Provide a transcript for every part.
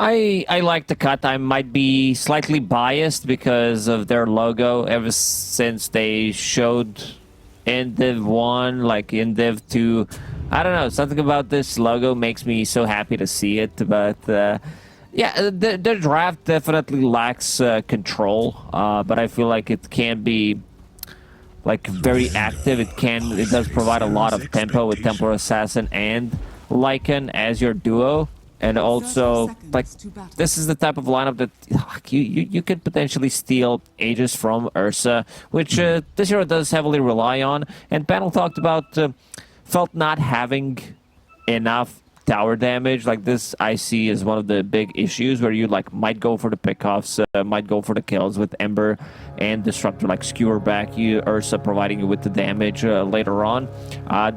I like the cut. I might be slightly biased because of their logo. Ever since they showed in Div 1, like in Div 2, I don't know, something about this logo makes me so happy to see it. But yeah, the draft definitely lacks control, but I feel like it can be like very active. It does provide a lot of tempo with Templar Assassin and Lycan as your duo. And also, like, this is the type of lineup that you could potentially steal Aegis from Ursa, which this hero does heavily rely on. And Panel talked about felt not having enough tower damage. Like, this I see as one of the big issues where you like might go for the pickoffs, might go for the kills with Ember and Disruptor, like skewer back you, Ursa providing you with the damage later on.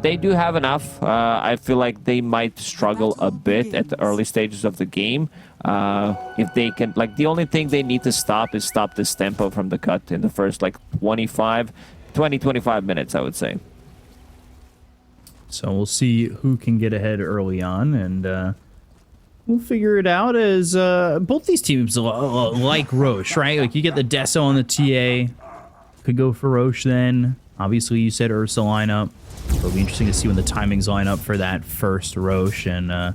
They do have enough. I feel like they might struggle a bit at the early stages of the game. If they can, like, the only thing they need to stop is stop this tempo from the cut in the first like 25 minutes, I would say. So we'll see who can get ahead early on, and we'll figure it out as both these teams like Roche, right? Like, you get the Deso on the TA. Could go for Roche then. Obviously, you said Ursa lineup. It'll be interesting to see when the timings line up for that first Roche and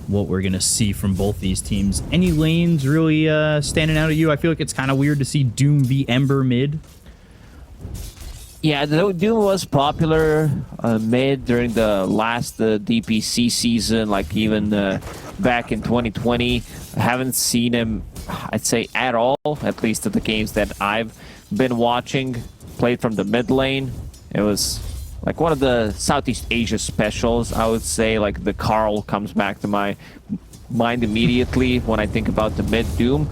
what we're going to see from both these teams. Any lanes really standing out at you? I feel like it's kind of weird to see Doom v Ember mid. Yeah, Doom was popular mid during the last DPC season, like even back in 2020. I haven't seen him, I'd say, at all, at least at the games that I've been watching. Played from the mid lane. It was like one of the Southeast Asia specials, I would say. Like, the Carl comes back to my mind immediately when I think about the mid Doom.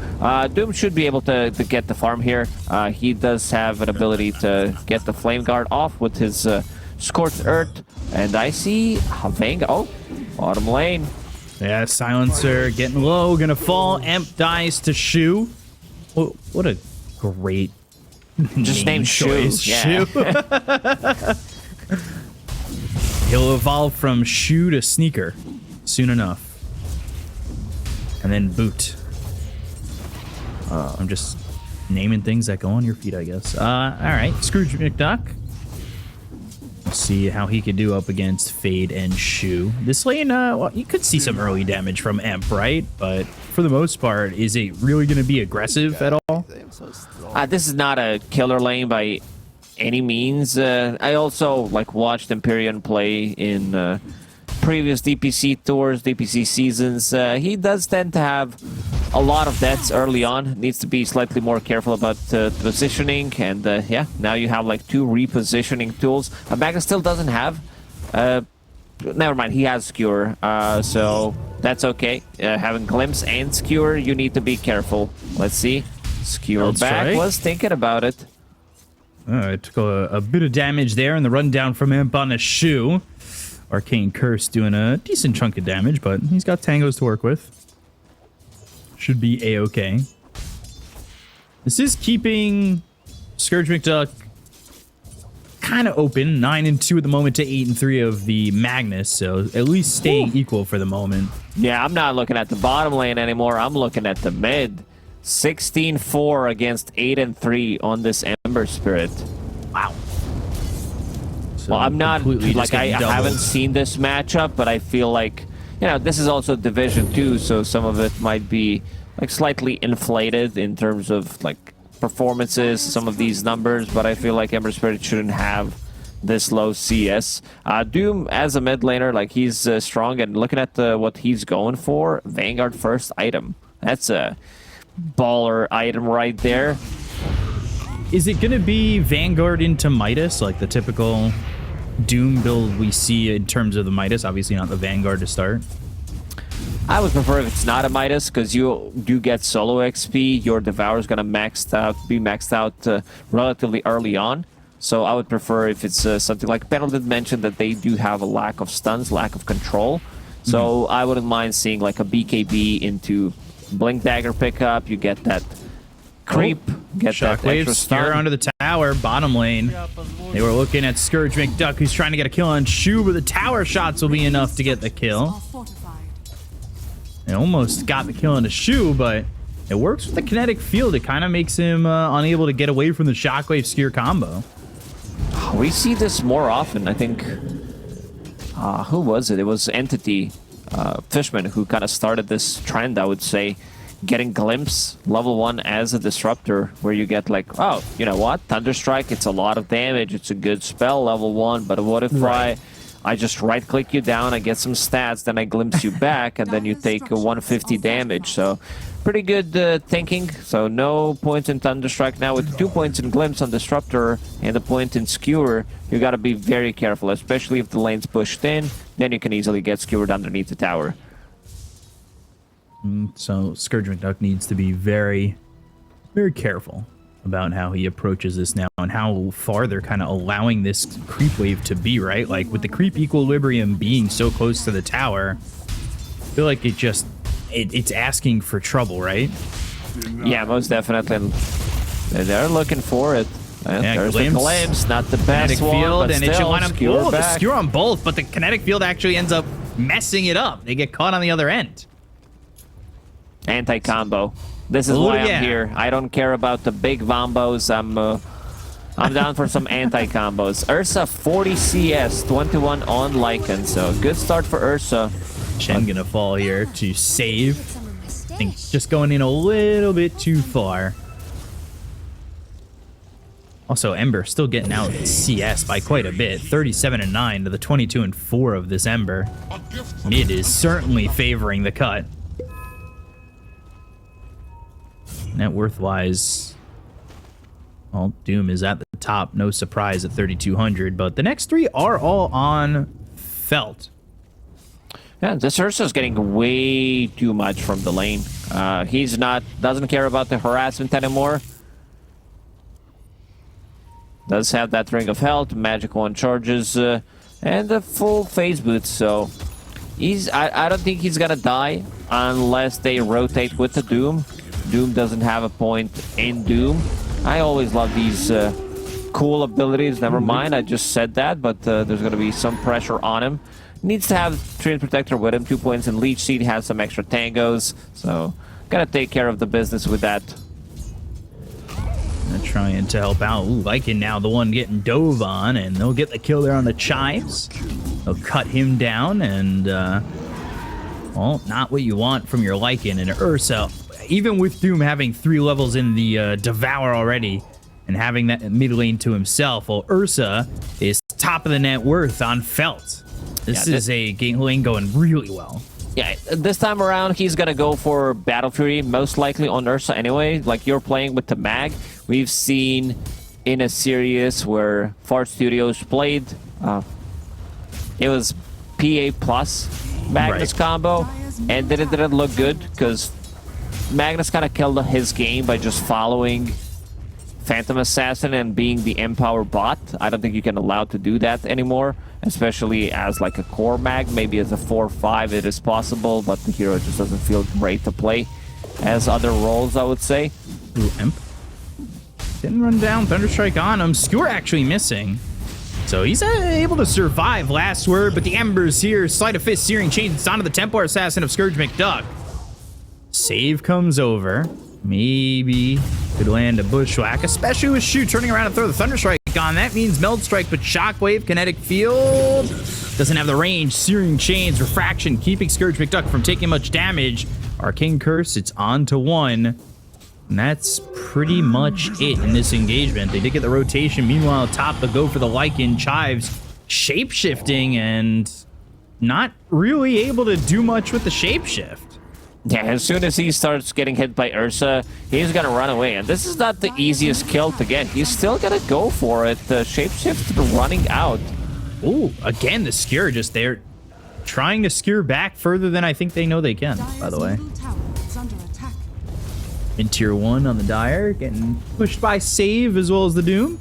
Doom should be able to get the farm here. He does have an ability to get the Flame Guard off with his Scorched Earth. And I see Vanga. Oh, bottom lane. Yeah, Silencer getting low, gonna fall. Emp dies to Shu. What a great just named Shu. Yeah. He'll evolve from Shu to Sneaker soon enough. And then Boot. I'm just naming things that go on your feet, I guess. All right, Scrooge McDuck. We'll see how he could do up against Fade and Shu. This lane, well, you could see some early damage from Emp, right? But for the most part, is it really going to be aggressive at all? This is not a killer lane by any means. I also like watched Empyrean play in previous DPC tours, DPC seasons. He does tend to have a lot of deaths early on. Needs to be slightly more careful about positioning. And yeah, now you have like 2 repositioning tools. Baga still doesn't have. Never mind, he has Skewer. So that's okay. Having Glimpse and Skewer, you need to be careful. Let's see. Skewer back was thinking about it. It took a bit of damage there in the rundown from Imp on a Shu. Arcane Curse doing a decent chunk of damage, but he's got tangos to work with. Should be a-okay. This is keeping Scourge McDuck kind of open. 9-2 at the moment to 8-3 of the Magnus, so at least staying equal for the moment. Yeah, I'm not looking at the bottom lane anymore. I'm looking at the mid. 16-4 against 8-3 on this Ember Spirit. Wow. So well, I'm not, like, I haven't seen this matchup, but I feel like, you know, this is also Division 2, so some of it might be, like, slightly inflated in terms of, like, performances, some of these numbers, but I feel like Ember Spirit shouldn't have this low CS. Doom, as a mid laner, like, he's strong, and looking at what he's going for, Vanguard first item. That's a baller item right there. Is it going to be Vanguard into Midas, like the typical Doom build we see in terms of the Midas? Obviously not the Vanguard to start. I would prefer if it's not a Midas, because you do get solo XP. Your Devour is going to be maxed out relatively early on. So I would prefer if it's something like Panel did mention that they do have a lack of stuns, lack of control. So I wouldn't mind seeing like a BKB into Blink Dagger pickup. You get that creep, get that extra stun. Onto the tower, bottom lane. They were looking at Scourge McDuck, who's trying to get a kill on Shu, but the tower shots will be enough to get the kill. It almost got the kill in the shoe, but it works with the kinetic field. It kind of makes him unable to get away from the shockwave skewer combo. We see this more often. I think, who was it? It was Entity Fishman who kind of started this trend, I would say, getting Glimpse level 1 as a disruptor, where you get like, oh, you know what? Thunderstrike, it's a lot of damage. It's a good spell, level 1, but what if I just right-click you down, I get some stats, then I glimpse you back, and then you take a 150 damage. So pretty good thinking. So no points in Thunderstrike now with 2 points in Glimpse on Disruptor and a point in Skewer. You got to be very careful, especially if the lane's pushed in. Then you can easily get skewered underneath the tower. So Scourge McDuck needs to be very, very careful about how he approaches this now and how far they're kind of allowing this creep wave to be, right? Like with the creep equilibrium being so close to the tower, I feel like it's asking for trouble, right? Yeah, most definitely. They're looking for it. Yeah, there's the glimpse, not the best kinetic one, field, but and still, it should want to skewer the back. skewer on both, but the kinetic field actually ends up messing it up. They get caught on the other end. Anti-combo. This is why I'm here. I don't care about the big vombos. I'm down for some anti-combos. Ursa 40 CS, 21 on Lycan, so good start for Ursa. Shen gonna fall here to save. I think just going in a little bit too far. Also, Ember still getting out CS by quite a bit. 37-9 to the 22-4 of this Ember. Mid is certainly favoring the cut. Net worth-wise, well, Doom is at the top. No surprise at 3,200, but the next three are all on Felt. Yeah, this Ursa's getting way too much from the lane. Doesn't care about the harassment anymore. Does have that Ring of Health, Magic Wand charges, and a full phase boot, so I don't think he's gonna die unless they rotate with the Doom. Doom doesn't have a point in Doom. I always love these cool abilities. Never mind, I just said that, but there's going to be some pressure on him. Needs to have Treant Protector with him. 2 points in Leech Seed, has some extra tangos. So, gotta take care of the business with that. Trying to help out. Ooh, Lycan now the one getting dove on, and they'll get the kill there on the Chives. They'll cut him down, and, well, not what you want from your Lycan. And Ursa, even with Doom having 3 levels in the Devour already and having that mid lane to himself, well, Ursa is top of the net worth on Felt. This is a lane going really well. Yeah, this time around, he's gonna go for Battle Fury, most likely on Ursa anyway. Like, you're playing with the mag. We've seen in a series where Fart Studios played, it was PA plus Magnus combo, and it didn't look good because Magnus kind of killed his game by just following Phantom Assassin and being the Empower bot. I don't think you can allow to do that anymore, especially as like a core mag. Maybe as a 4-5 it is possible, but the hero just doesn't feel great to play as other roles, I would say. Ooh, Imp. Didn't run down. Thunderstrike on him. Skewer actually missing. So he's able to survive. Last word, but the Ember's here. Sleight of Fist, Searing Chains. It's onto the Templar Assassin of Scourge McDuck. Save comes over. Maybe could land a Bushwhack, especially with Shu turning around and throw the Thunderstrike on. That means Meld Strike, but Shockwave, Kinetic Field doesn't have the range. Searing Chains, Refraction, keeping Scourge McDuck from taking much damage. Arcane Curse, it's on to 1. And that's pretty much it in this engagement. They did get the rotation. Meanwhile, top, they'll go for the Lycan. Chives shape-shifting and not really able to do much with the shapeshift. Yeah, as soon as he starts getting hit by Ursa, he's gonna run away. And this is not the easiest kill to get. He's still gonna go for it. The shapeshift running out. Ooh, again, the Skewer just there. Trying to skewer back further than I think they know they can, by the way. In tier 1 on the Dire, getting pushed by Save as well as the Doom.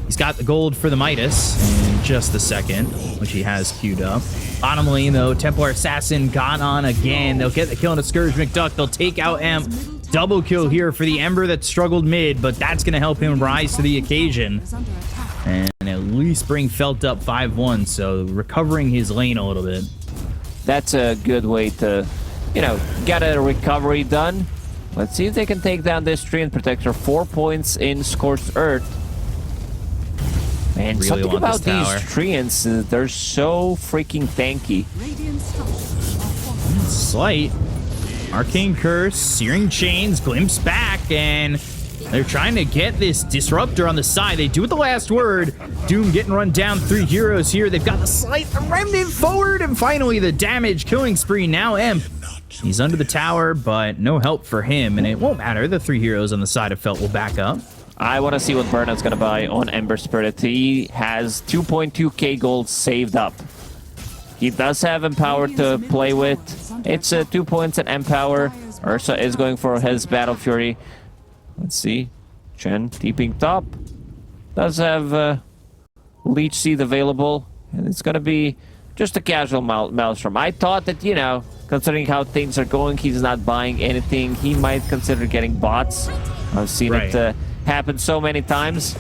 He's got the gold for the Midas in just a second, which he has queued up. Bottom lane, though, Templar Assassin got on again. They'll get the kill on a Scourge McDuck. They'll take out Emp. Double kill here for the Ember that struggled mid, but that's going to help him rise to the occasion. And at least bring Felt up 5-1, so recovering his lane a little bit. that's a good way to, you know, get a recovery done. Let's see if they can take down this Treant Protector. 4 points in Scorched Earth. And Really something want about this these tower. Treants, they're so freaking tanky. Slight. Arcane Curse, Searing Chains, Glimpse back, and they're trying to get this Disruptor on the side. They do it the last word. Doom getting run down. 3 heroes here. They've got the Slight, the Remnant forward, and finally the damage. Killing spree now Imp. He's under the tower, but no help for him, and it won't matter. The 3 heroes on the side of Felt will back up. I want to see what Burnout's going to buy on Ember Spirit. He has 2.2k gold saved up. He does have Empower to play with. It's 2 points at Empower. Ursa is going for his Battle Fury. Let's see. Chen deeping top. Does have Leech Seed available. And it's going to be just a casual Maelstrom. I thought that, you know, considering how things are going, he's not buying anything. He might consider getting bots. I've seen it happen so many times.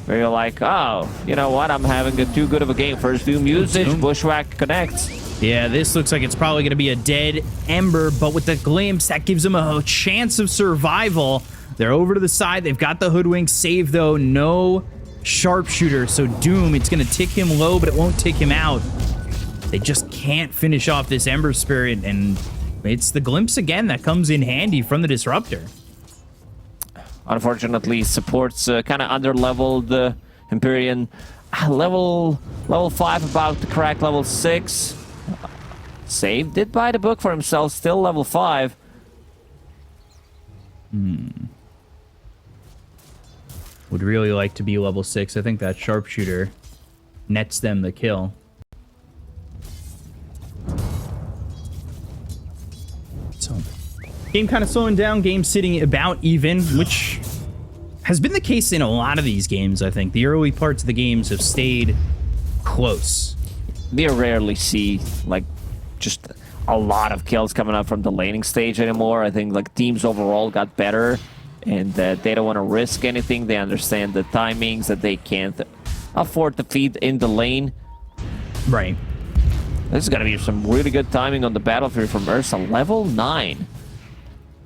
Where you're like, oh, you know what? I'm having too good of a game. First Doom usage, Bushwhack connects. Yeah, this looks like it's probably going to be a dead Ember, but with the Glimpse, that gives them a chance of survival. They're over to the side. They've got the Hoodwink save, though. No Sharpshooter, so Doom, it's going to tick him low, but it won't tick him out. They just can't finish off this Ember Spirit, and it's the Glimpse again that comes in handy from the Disruptor. Unfortunately, support's kind of under-leveled. Empyrean level 5 about to crack level 6. Save did buy the book for himself, still level 5. Would really like to be level 6. I think that Sharpshooter nets them the kill. So, game kind of slowing down, game sitting about even, which has been the case in a lot of these games, I think. The early parts of the games have stayed close. We rarely see, like, just a lot of kills coming up from the laning stage anymore. I think, like, teams overall got better, and they don't want to risk anything. They understand the timings, that they can't afford to feed in the lane. Right. This is going to be some really good timing on the battlefield from Ursa. Level 9.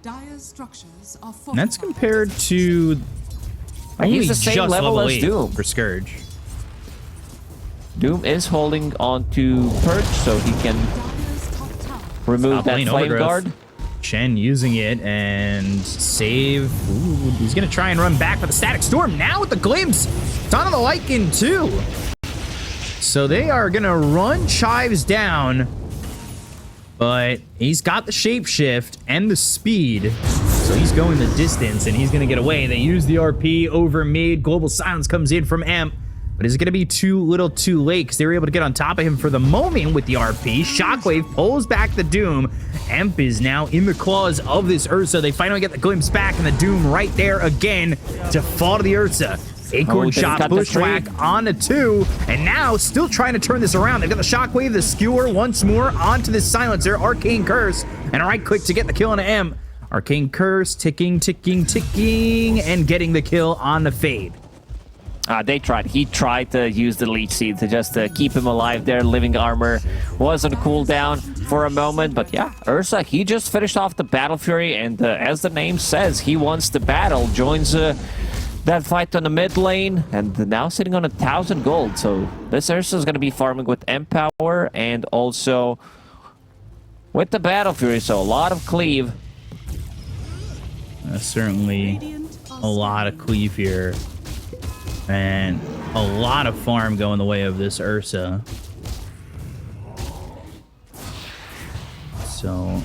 And that's compared to only he's the same just level as 8 Doom. for Scourge. Doom is holding on to Perch, so he can remove that lane Flame overgrowth. Guard. Chen using it and save. Ooh, he's going to try and run back with the Static Storm. Now with the Glimpse. It's on the Lycan too. So they are going to run Chives down. But he's got the Shapeshift and the speed. So he's going the distance and he's going to get away. They use the RP over mid. Global Silence comes in from Amp. But is it going to be too little too late? Because they were able to get on top of him for the moment with the RP. Shockwave pulls back the Doom. Emp is now in the claws of this Ursa. They finally get the Glimpse back, and the Doom right there again to fall to the Ursa. Acorn shot, Bushwhack on a 2, and now still trying to turn this around. They've got the Shockwave, the Skewer once more onto this Silencer. Arcane Curse, and a right click to get the kill on Emp. Arcane Curse, ticking, ticking, ticking, and getting the kill on the Fade. They tried. He tried to use the Leech Seed to just keep him alive there. Living Armor was on cooldown for a moment. But yeah, Ursa, he just finished off the Battle Fury. And as the name says, he wants the battle. Joins that fight on the mid lane. And now sitting on 1,000 gold. So this Ursa is going to be farming with Empower and also with the Battle Fury. So a lot of cleave. Certainly a lot of cleave here. And a lot of farm going the way of this Ursa. So,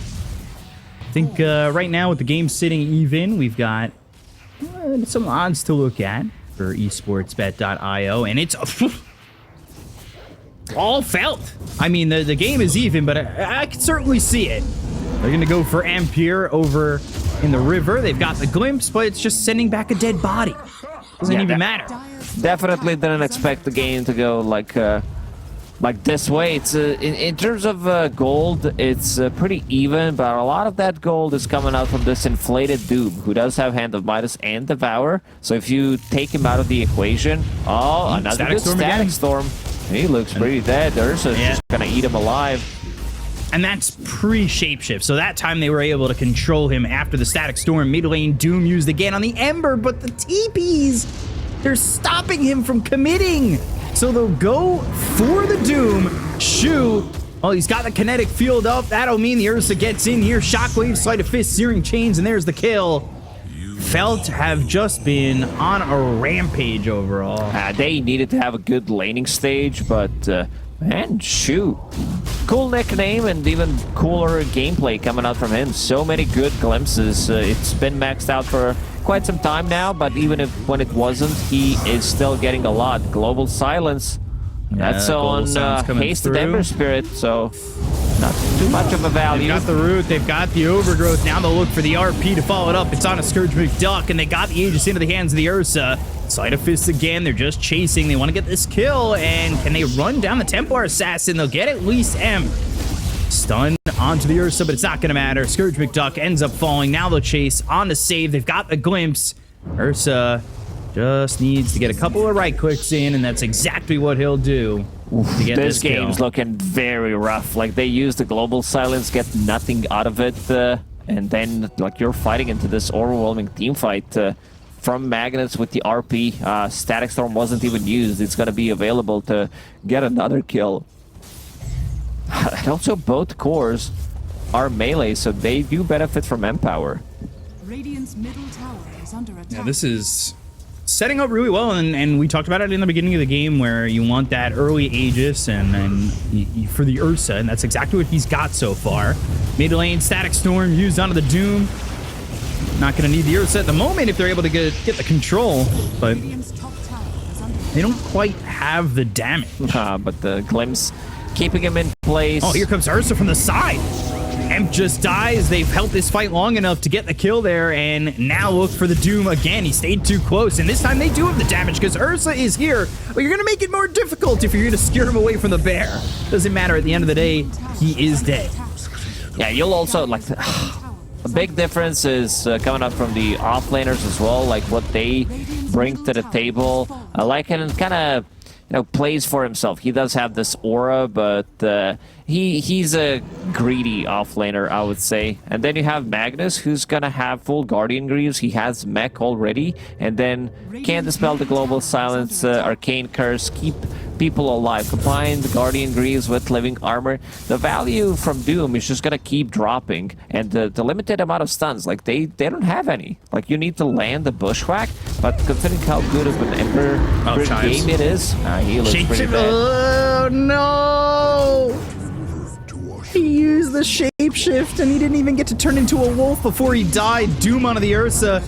I think right now with the game sitting even, we've got some odds to look at for esportsbet.io. And it's all felt. I mean, the game is even, but I can certainly see it. They're going to go for Ampere over in the river. They've got the Glimpse, but it's just sending back a dead body. Doesn't even matter. Definitely didn't expect the game to go like this way. It's in terms of gold, it's pretty even, but a lot of that gold is coming out from this inflated Doom, who does have Hand of Midas and Devour. So if you take him out of the equation, another good Static Storm. He looks pretty dead. Ursa's just gonna eat him alive. And that's pre-shapeshift. So that time they were able to control him after the static storm. Mid lane Doom used again on the Ember, but the TPs, they're stopping him from committing. So they'll go for the Doom. Shu, oh, he's got the kinetic field up. That'll mean the Ursa gets in here. Shockwave, Sleight of Fist, Searing Chains, and there's the kill. Felt have just been on a rampage overall. They needed to have a good laning stage, but man, Shu. Cool nickname and even cooler gameplay coming out from him. So many good glimpses. It's been maxed out for quite some time now, but even if when it wasn't, he is still getting a lot. Global Silence. That's on Hasted Ember Spirit, so not too much of a value. They've got the root, they've got the overgrowth. Now they'll look for the RP to follow it up. It's on a Scourge McDuck, and they got the Aegis into the hands of the Ursa. Sleight of Fist again, they're just chasing. They want to get this kill, and can they run down the Templar Assassin? They'll get at least M. Stun onto the Ursa, but it's not going to matter. Scourge McDuck ends up falling. Now they'll chase on the save. They've got the glimpse. Ursa just needs to get a couple of right clicks in, and that's exactly what he'll do to get this game's kill. looking very rough. Like, they use the Global Silence, get nothing out of it, and then, like, you're fighting into this overwhelming team fight from Magnets with the RP. Static Storm wasn't even used. It's going to be available to get another kill. And also, both cores are melee, so they do benefit from Empower. Radiant's middle tower is under attack. Yeah, this is setting up really well, and we talked about it in the beginning of the game where you want that early Aegis and for the Ursa, and that's exactly what he's got so far. Mid lane, Static Storm used onto the Doom. Not going to need the Ursa at the moment if they're able to get the control, but Radiant's top tower is under they don't quite have the damage. But the Glimpse keeping him in place. Oh, here comes Ursa from the side. Emp just dies. They've held this fight long enough to get the kill there, and now look for the Doom again. He stayed too close, and this time they do have the damage because Ursa is here. But you're going to make it more difficult if you're going to scare him away from the bear. Doesn't matter. At the end of the day, he is dead. Yeah, you'll also, like, a big difference is coming up from the offlaners as well, like what they bring to the table. Like, and kind of, you know, plays for himself. He does have this aura, but he's a greedy offlaner, I would say. And then you have Magnus, who's gonna have full Guardian Greaves. He has mech already, and then can dispel the Global Silence, Arcane Curse, keep people alive. Combine the Guardian Greaves with Living Armor. The value from Doom is just gonna keep dropping, and the limited amount of stuns, like they don't have any. Like, you need to land the Bushwhack, but considering how good of an Ember game it is, he looks pretty bad. Oh no! He used the shapeshift and he didn't even get to turn into a wolf before he died. Doom onto the Ursa.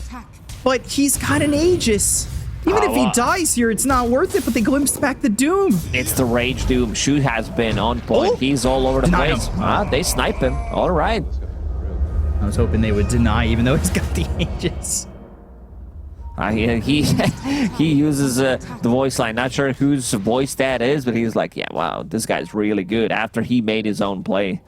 But he's got an Aegis. Even if he dies here, it's not worth it, but they glimpsed back the Doom. It's the Rage Doom. Shu has been on point. Oh. He's all over the Deny place. him. They snipe him. All right. I was hoping they would deny, even though he's got the Aegis. He uses the voice line. Not sure whose voice that is, but he's like, yeah, wow, this guy's really good after he made his own play.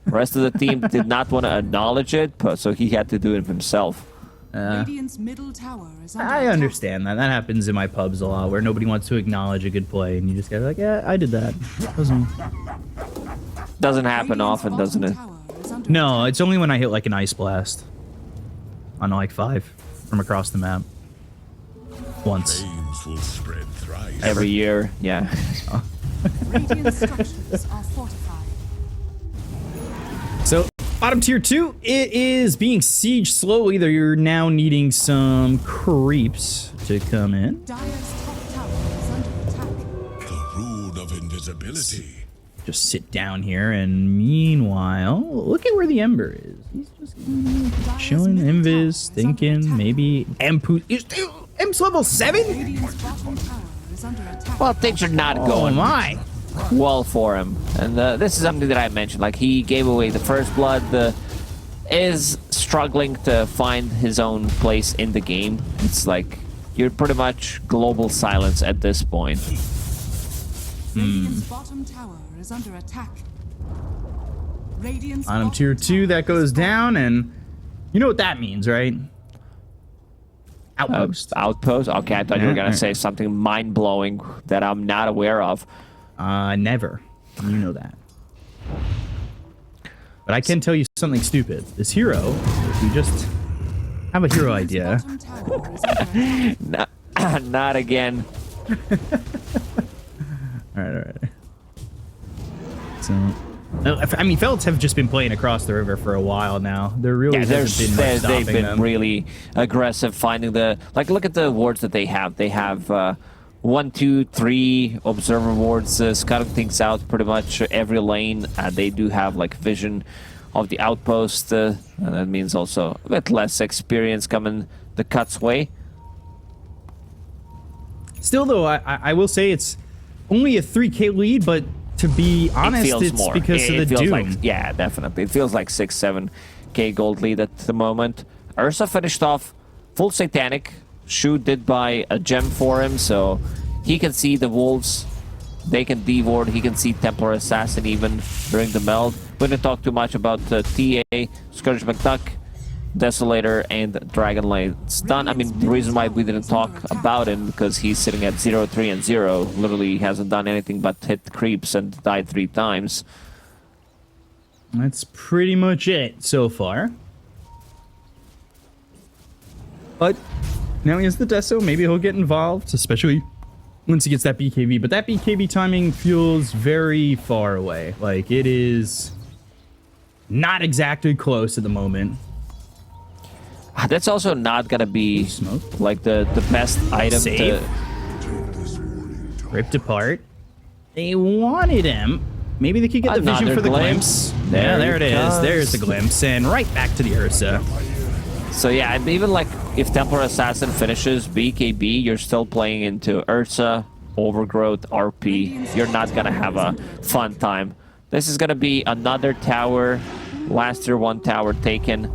The rest of the team did not want to acknowledge it, so he had to do it himself. Radiant's middle tower is under I attack. understand that. That happens in my pubs a lot, where nobody wants to acknowledge a good play, and you just get like, yeah, I did that. Doesn't happen Radiant's often, doesn't it? bottom tower is under No, it's only when I hit like an Ice Blast. On like 5 from across the map. Once. Flames will spread thrice. Every year, yeah. Radiant structures are fortified. So, bottom tier 2, it is being sieged slowly. You're now needing some creeps to come in. Dire's top tower is under attack. The rune of invisibility. Just sit down here, and meanwhile, look at where the Ember is. He's just chilling, invis, thinking, maybe M's level 7? Radiant's bottom tower is under attack. Well, things are not Oh going my. well for him. And this is something that I mentioned. Like, he gave away the first blood, is struggling to find his own place in the game. It's like, you're pretty much Global Silence at this point. Radiant's bottom tower is under attack. Radiant's Bottom bottom tier 2, tower that goes is down, and you know what that means, right? Outpost. Outpost? Okay, I thought you were going to say something mind-blowing that I'm not aware of. Never. You know that. But I can tell you something stupid. This hero, if you just have a hero idea. Bottom tower is under attack. Not again. All right. So, I mean, Felds have just been playing across the river for a while now. There really hasn't been much they've stopping been them. really aggressive finding the look at the wards that they have. They have 1, 2, 3 observer wards scouting things out pretty much every lane. They do have like vision of the outpost, and that means also a bit less experience coming the Cut's way. Still, though, I will say it's only a 3K lead, but to be honest, It feels it's more. because It of the feels Doom. like, yeah, definitely. It feels like 6-7K gold lead at the moment. Ursa finished off full Satanic. Shu did buy a gem for him, so he can see the wolves. They can D-ward. He can see Templar Assassin even during the meld. We didn't talk too much about TA, Scourge McDuck, Desolator, and Dragonlight Stun. I mean, the reason why we didn't talk about him because he's sitting at 0, 3, and 0. Literally hasn't done anything but hit the creeps and died 3 times. That's pretty much it so far. But now he has the Deso. Maybe he'll get involved, especially once he gets that BKB. But that BKB timing feels very far away. Like, it is not exactly close at the moment. That's also not gonna be Smoke. like the best item Save. to. Ripped apart. They wanted him. Maybe they could get the vision Another for the glimpse. glimpse. There Yeah, there it it is. comes. There's the glimpse. And right back to the Ursa. So yeah, and even like if Templar Assassin finishes BKB, you're still playing into Ursa, Overgrowth, RP. You're not gonna have a fun time. This is gonna be another tower. Last year, 1 tower taken.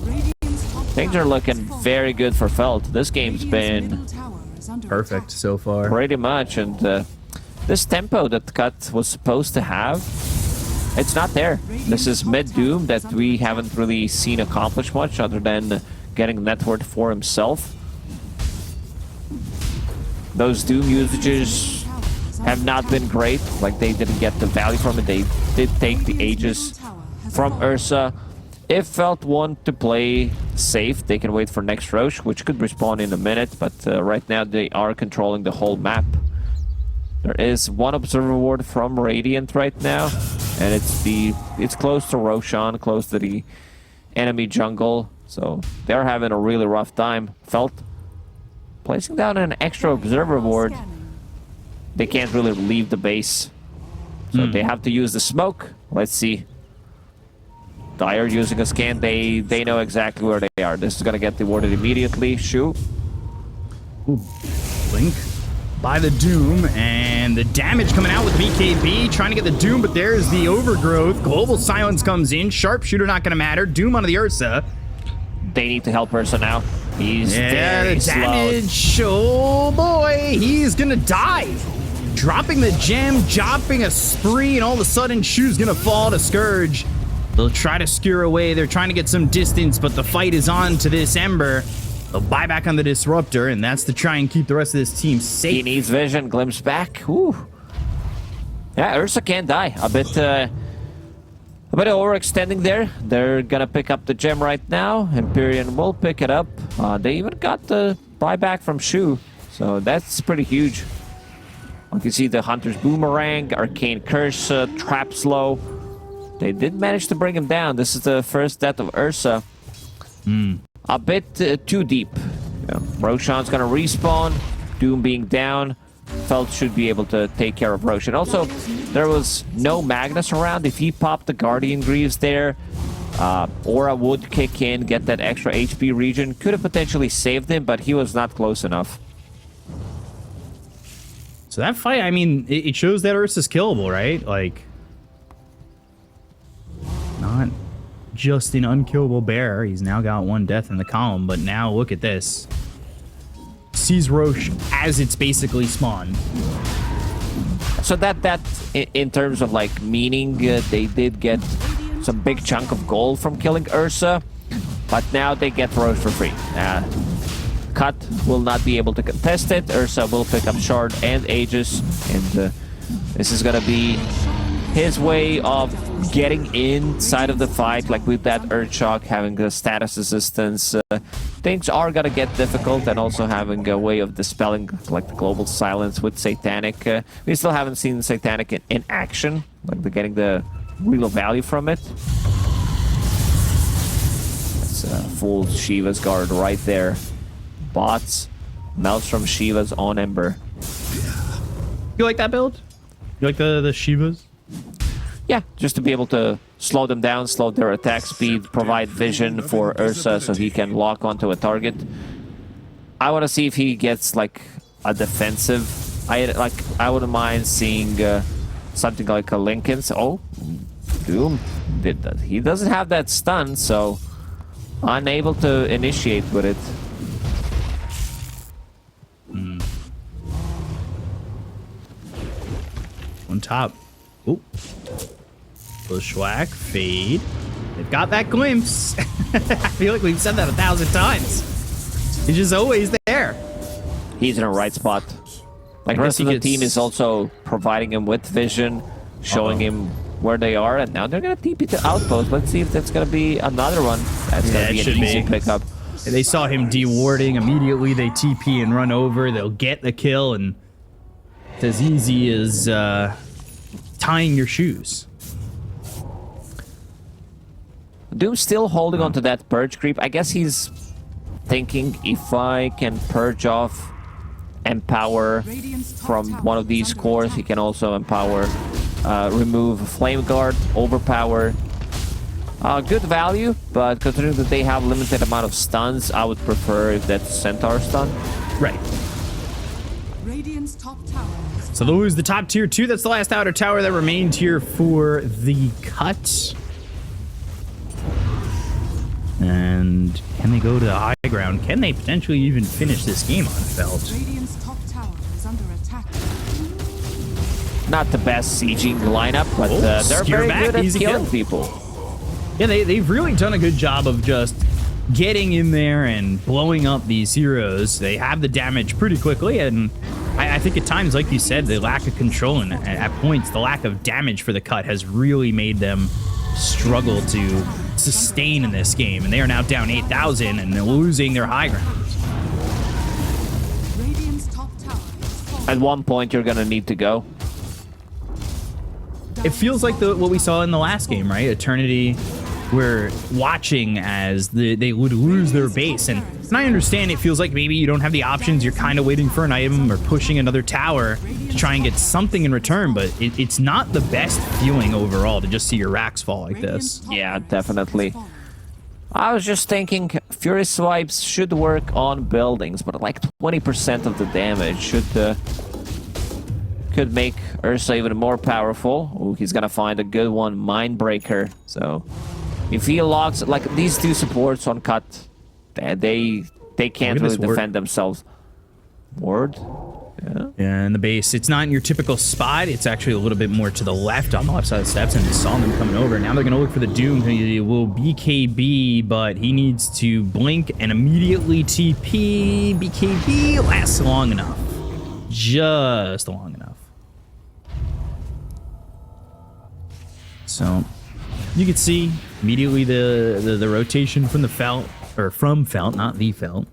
Radiant's top Things are tower looking has fallen. very good for Felt. This game's Radiant's been middle tower is under Perfect attack. so far. pretty much, and this tempo that Cut was supposed to have, it's not there. This is mid-Doom that we haven't really seen accomplish much other than getting networked for himself. Those Doom usages have not been great. Like, they didn't get the value from it. They did take the Aegis from Ursa. If Felt want to play safe, they can wait for next Roche, which could respawn in a minute, but right now they are controlling the whole map. There is 1 observer ward from Radiant right now, and it's close to Roshan, close to the enemy jungle, so they're having a really rough time. Felt placing down an extra observer ward. They can't really leave the base, so they have to use the smoke. Let's see. Dire using a scan. They know exactly where they are. This is gonna get rewarded immediately. Shu. Ooh. Blink by the Doom, and the damage coming out with BKB, trying to get the Doom, but there's the Overgrowth. Global Silence comes in. Sharpshooter not gonna matter. Doom onto the Ursa. They need to help Ursa now. He's Yeah, very the slow. damage. Oh boy, he's gonna die. Dropping the gem, dropping a spree, and all of a sudden, Shu's gonna fall to Scourge. They'll try to skewer away. They're trying to get some distance, but the fight is on to this Ember. They'll buy back on the Disruptor, and that's to try and keep the rest of this team He safe. needs vision. Glimpse back. Whew. Yeah, Ursa can't die. A bit overextending there. They're gonna pick up the gem right now. Empyrean will pick it up. They even got the buyback from Shu, so that's pretty huge. You can see the Hunter's Boomerang, Arcane Curse, Trap Slow. They did manage to bring him down. This is the first death of Ursa. A bit too deep. Yeah. Roshan's gonna respawn. Doom being down. Felt should be able to take care of Roshan. Also, there was no Magnus around. If he popped the Guardian Greaves there, Aura would kick in, get that extra HP region. Could have potentially saved him, but he was not close enough. So that fight, I mean, it shows that Ursa's killable, right? Like, not just an unkillable bear. He's now got 1 death in the column, but now look at this. Sees Roche as it's basically spawned. So that in terms of like meaning, they did get some big chunk of gold from killing Ursa, but now they get Roche for free. Cut will not be able to contest it. Ursa will pick up Shard and Aegis, and this is gonna be his way of getting inside of the fight, like with that Earthshock, having the status resistance, things are gonna get difficult, and also having a way of dispelling like the global silence with Satanic. We still haven't seen Satanic in action, like they're getting the real value from it. That's full Shiva's guard right there. Bots, melts from Shiva's on Ember. You like that build? You like the Shivas? Yeah, just to be able to slow them down, slow their attack speed, provide vision for Ursa so he can lock onto a target. I want to see if he gets like a defensive. I wouldn't mind seeing something like a Lincoln's. Oh, Doom did that. He doesn't have that stun, so unable to initiate with it. On top. Oh. Bushwhack, fade. They've got that glimpse. I feel like we've said that 1,000 times. He's just always there. He's in a right spot. Like the rest of the team is also providing him with vision, showing him where they are, and now they're gonna TP to outpost. Let's see if that's gonna be another one. That's gonna be an easy pickup. They saw him dewarding immediately. They TP and run over. They'll get the kill, and it's as easy as tying your shoes. Doom's still holding on to that purge creep. I guess he's thinking, if I can purge off empower from one of these cores, he can also empower, remove flame guard, overpower. Good value, but considering that they have limited amount of stuns, I would prefer if that's Centaur stun. Right. Radiant's top tower is So those the top tier 2. That's the last outer tower that remained here for the cut. And can they go to the high ground? Can they potentially even finish this game on felt? Radiant's top tower is under attack. Not the best sieging lineup, but they're skewer very back, good at easy killing kill. people. Yeah, they've really done a good job of just getting in there and blowing up these heroes. They have the damage pretty quickly, and I think at times, like you said, the lack of control and at points, the lack of damage for the cut has really made them struggle to sustain in this game. And they are now down 8,000 and they're losing their high ground. Radiant's top tower is falling. At one point, you're gonna need to go. It feels like what we saw in the last game, right? Eternity, we're watching as they would lose their base. And I understand it feels like maybe you don't have the options. You're kind of waiting for an item or pushing another tower to try and get something in return. But it's not the best feeling overall to just see your racks fall like this. Yeah, definitely. I was just thinking Fury Swipes should work on buildings, but like 20% of the damage could make Ursa even more powerful. Ooh, he's gonna find a good one, Mindbreaker. So if he locks, like these two supports on cut, they can't really defend themselves. Ward? Yeah. Yeah, and the base, it's not in your typical spot. It's actually a little bit more to the left on the left side of the steps, and we saw them coming over. Now they're going to look for the Doom. He will BKB, but he needs to blink and immediately TP. BKB lasts long enough. Just long enough. So you can see immediately the rotation from the felt, or from felt, not the felt.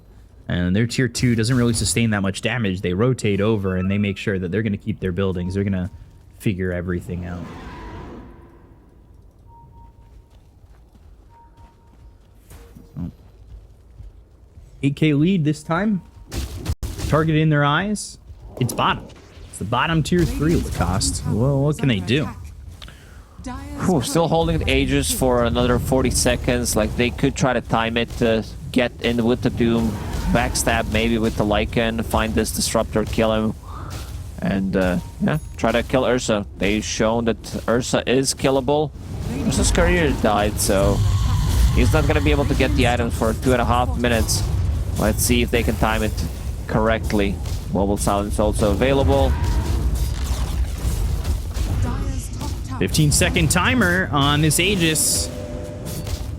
And their tier 2 doesn't really sustain that much damage. They rotate over and they make sure that they're going to keep their buildings. They're going to figure everything out. So, 8K lead this time. Target in their eyes. It's bottom. It's the bottom tier 3 of the cost. Well, what can they do? Whew, still holding the Aegis for another 40 seconds. Like they could try to time it to get in with the Doom, backstab maybe with the Lycan, find this Disruptor, kill him, and yeah, try to kill Ursa. They've shown that Ursa is killable. Ursa's career died, so he's not gonna be able to get the items for 2.5 minutes. Let's see if they can time it correctly. Mobile silence also available. 15-second timer on this Aegis.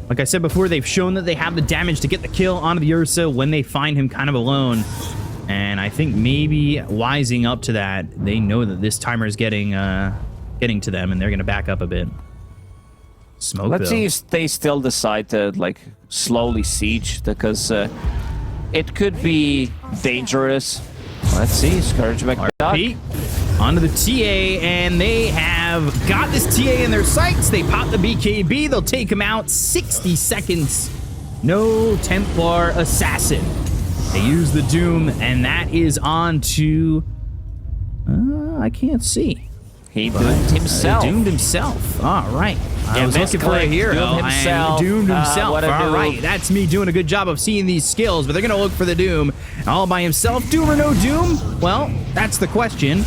Like I said before, they've shown that they have the damage to get the kill onto the Ursa when they find him kind of alone. And I think maybe wising up to that, they know that this timer is getting getting to them, and they're going to back up a bit. Smoke. Let's see if they still decide to like slowly siege, because it could be dangerous. Let's see, Scourge McDuck. RP onto the TA, and they have got this TA in their sights. They pop the BKB. They'll take him out. 60 seconds. No Templar Assassin. They use the Doom, and that is on to... I can't see. He doomed himself. Doomed himself. All right. I was looking for a hero. Doomed himself. Doomed himself. What a All noob. right. That's me doing a good job of seeing these skills, but they're going to look for the Doom. All by himself. Doom or no Doom? Well, that's the question.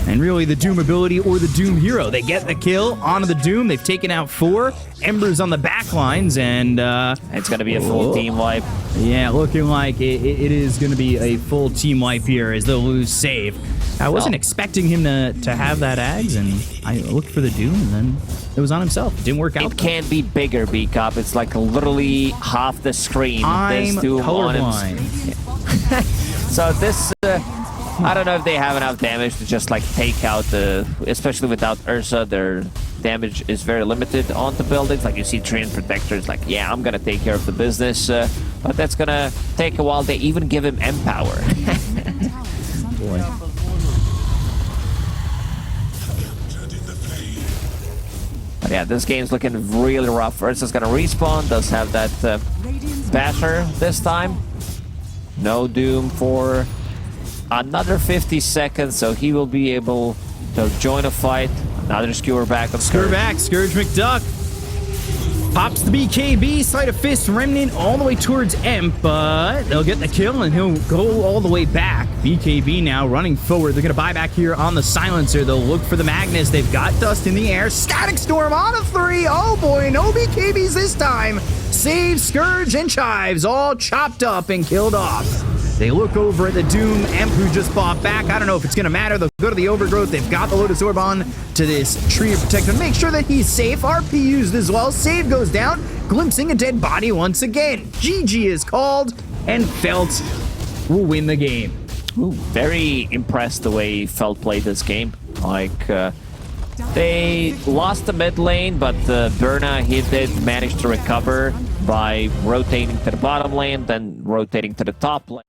And really, the Doom ability or the Doom hero. They get the kill onto the Doom. They've taken out 4. Embers on the back lines, and... it's going to be a full team wipe. Yeah, looking like it is going to be a full team wipe here as they'll lose save. I wasn't expecting him to have that Ags, and I looked for the Doom, and then it was on himself. It didn't work out. It can't be bigger, B-Cop. It's like literally half the screen. I'm There's Doom on him. colorblind. So this, I don't know if they have enough damage to just like take out the, especially without Ursa, their damage is very limited on the buildings. Like you see Treant Protector is like, yeah, I'm gonna take care of the business, but that's gonna take a while. They even give him Empower. Boy. But yeah, this game's looking really rough. Ursa's gonna respawn, does have that Basher this time. No Doom for another 50 seconds, so he will be able to join a fight. Another Skewer back on Skewer back, Scourge McDuck. Pops the BKB, Sleight of Fist, Remnant all the way towards Emp, but they'll get the kill and he'll go all the way back. BKB now running forward. They're going to buy back here on the Silencer. They'll look for the Magnus. They've got Dust in the air. Static Storm on a 3. Oh boy, no BKBs this time. Save, Scourge, and Chives all chopped up and killed off. They look over at the Doom. Emp, who just fought back. I don't know if it's going to matter. They'll go to the Overgrowth. They've got the Lotus Orb on to this Tree of Protection. Make sure that he's safe. RP used as well. Save goes down, glimpsing a dead body once again. GG is called, and Felt will win the game. Ooh, very impressed the way Felt played this game. Like, they lost the mid lane, but Berna, he did manage to recover by rotating to the bottom lane, then rotating to the top lane.